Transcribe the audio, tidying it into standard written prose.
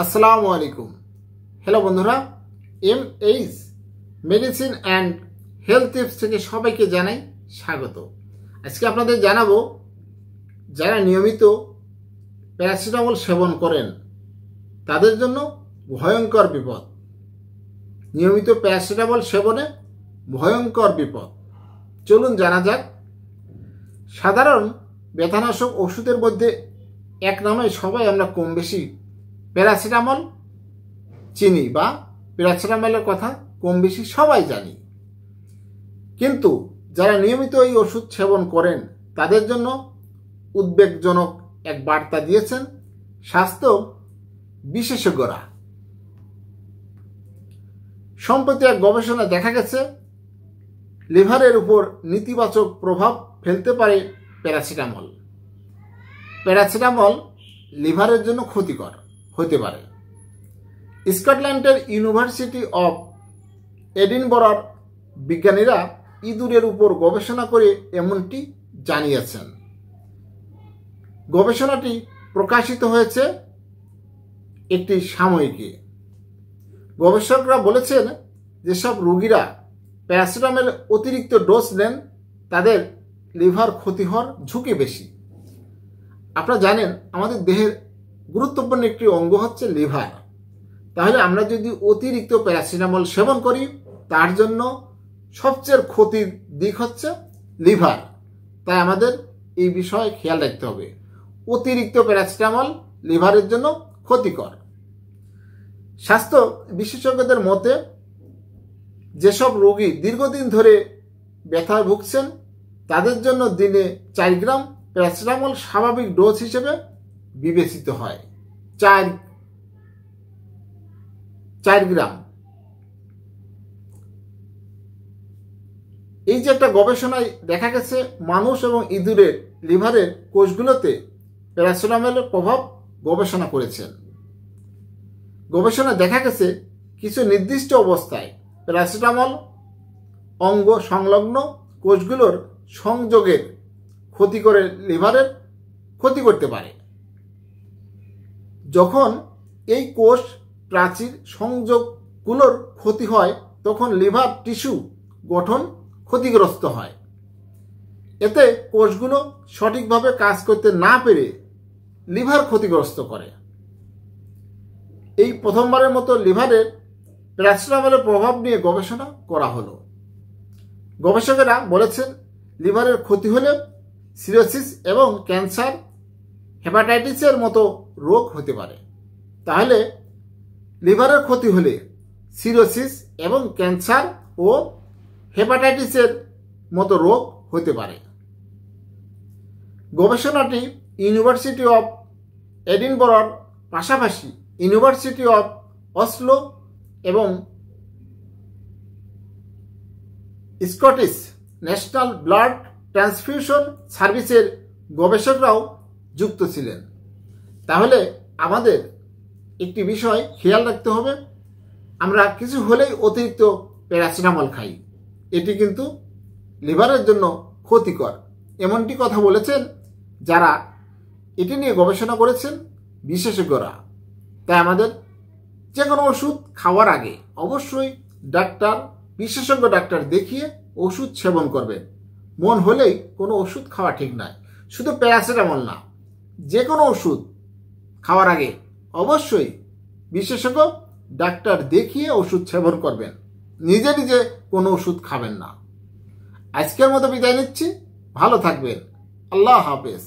আসসালামু আলাইকুম। হ্যালো বন্ধুরা, MH medicine and health tips থেকে সবাইকে জানাই স্বাগত। আজকে আপনাদের জানাবো যারা নিয়মিত প্যারাসিটামল সেবন করেন তাদের জন্য ভয়ঙ্কর বিপদ। নিয়মিত প্যারাসিটামল সেবনে ভয়ঙ্কর বিপদ। চলুন জানা যাক। সাধারণ ব্যথানাশক ওষুধের মধ্যে এক নামে সবাই আমরা কম বেশি প্যারাসিটামল চিনি বা প্যারাসিটামলের কথা কম বেশি সবাই জানি, কিন্তু যারা নিয়মিত এই ওষুধ সেবন করেন তাদের জন্য উদ্বেগজনক এক বার্তা দিয়েছেন স্বাস্থ্য বিশেষজ্ঞরা। সম্প্রতি এক গবেষণায় দেখা গেছে লিভারের উপর নেতিবাচক প্রভাব ফেলতে পারে প্যারাসিটামল। প্যারাসিটামল লিভারের জন্য ক্ষতিকর হতে পারে। স্কটল্যান্ডের ইউনিভার্সিটি অফ এডিনবরার বিজ্ঞানীরা ইঁদুরের উপর গবেষণা করে এমনটি জানিয়েছেন। গবেষণাটি প্রকাশিত হয়েছে একটি সাময়িকী। গবেষকরা বলেছেন যেসব রোগীরা প্যারাসিটামল অতিরিক্ত ডোজ নেন তাদের লিভার ক্ষতি হওয়ার ঝুঁকি বেশি। আপনারা জানেন আমাদের দেহের গুরুত্বপূর্ণ একটি অঙ্গ হচ্ছে লিভার। তাহলে আমরা যদি অতিরিক্ত প্যারাসিটামল সেবন করি তার জন্য সবচেয়ে ক্ষতির দিক হচ্ছে লিভার। তাই আমাদের এই বিষয়ে খেয়াল রাখতে হবে। অতিরিক্ত প্যারাসিটামল লিভারের জন্য ক্ষতিকর। স্বাস্থ্য বিশেষজ্ঞদের মতে যেসব রোগী দীর্ঘদিন ধরে ব্যথায় ভুগছেন তাদের জন্য দিনে 4 গ্রাম প্যারাসিটামল স্বাভাবিক ডোজ হিসেবে বিবেচিত হয়। 4 গ্রাম। এই যে একটা গবেষণায় দেখা গেছে মানুষ এবং ইঁদুরের লিভারের কোষগুলোতে প্যারাসিটামলের প্রভাব গবেষণা করেছেন। গবেষণায় দেখা গেছে কিছু নির্দিষ্ট অবস্থায় প্যারাসিটামল অঙ্গ সংলগ্ন কোষগুলোর সংযোগের ক্ষতি করে লিভারের ক্ষতি করতে পারে। যখন এই কোষ প্রাচীর সংযোগগুলোর ক্ষতি হয় তখন লিভার টিস্যু গঠন ক্ষতিগ্রস্ত হয়। এতে কোষগুলো সঠিকভাবে কাজ করতে না পেরে লিভার ক্ষতিগ্রস্ত করে। এই প্রথমবারের মতো লিভারের প্যারাসিটামলের প্রভাব নিয়ে গবেষণা করা হলো। গবেষকেরা বলেছেন লিভারের ক্ষতি হলে সিরোসিস এবং ক্যান্সার, হেপাটাইটিসের মতো রোগ হতে পারে। তাহলে লিভারের ক্ষতি হলে সিরোসিস এবং ক্যান্সার ও হেপাটাইটিসের মতো রোগ হতে পারে। গবেষণাটি ইউনিভার্সিটি অফ এডিনবরার পাশাপাশি ইউনিভার্সিটি অফ অসলো এবং স্কটিশ ন্যাশনাল ব্লাড ট্রান্সফিউশন সার্ভিসের গবেষকরাও যুক্ত ছিলেন। তাহলে আমাদের একটি বিষয় খেয়াল রাখতে হবে, আমরা কিছু হলেই অতিরিক্ত প্যারাসিটামল খাই, এটি কিন্তু লিভারের জন্য ক্ষতিকর। এমনটি কথা বলেছেন যারা এটি নিয়ে গবেষণা করেছেন বিশেষজ্ঞরা। তাই আমাদের যে কোনো ওষুধ খাওয়ার আগে অবশ্যই বিশেষজ্ঞ ডাক্তার দেখিয়ে ওষুধ সেবন করবেন। মন হলেই কোনো ওষুধ খাওয়া ঠিক নয়। শুধু প্যারাসিটামল না, যে কোনো ওষুধ খাওয়ার আগে অবশ্যই বিশেষজ্ঞ ডাক্তার দেখিয়ে ওষুধ সেবন করবেন। নিজে নিজে কোনো ওষুধ খাবেন না। আজকের মতো বিদায় নিচ্ছি। ভালো থাকবেন। আল্লাহ হাফেজ।